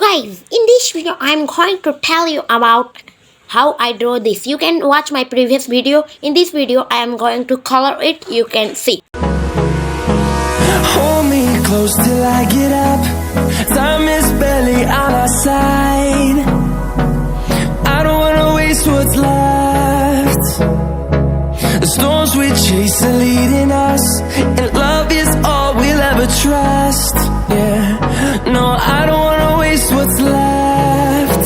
guys, in this video I'm going to tell you about how I draw this. You can watch my previous video. In this video I am going to color it. You can see. Hold me close till I get up. Time is barely on our side. I don't wanna waste what's left. The storms we chase are leading us, and love is all we'll ever trust. Yeah, no, I don't wanna waste what's left.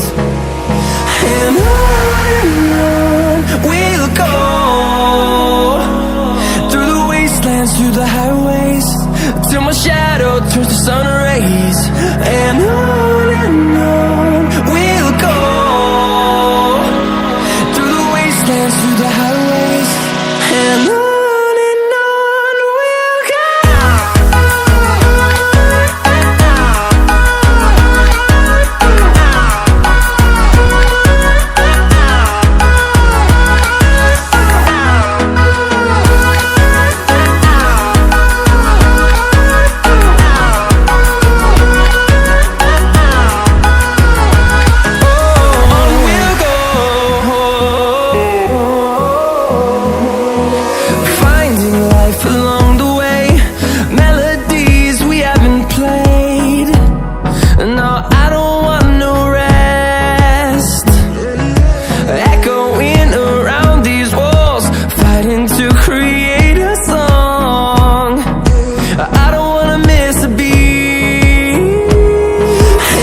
And on we'll go, through the wastelands, through the highways, till my shadow turns to sun rays. And on we'll go, through the wastelands, through the highways, and on we'll go. Along the way, melodies we haven't played. No, I don't want no rest. Echoing around these walls, fighting to create a song. I don't wanna miss a beat.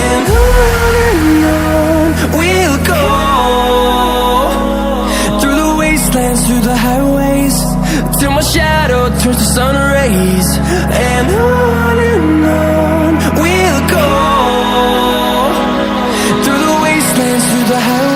And on we'll go, through the wastelands, through the highways, till my shadow turns to sun rays. And on we'll go, through the wastelands, through the highways.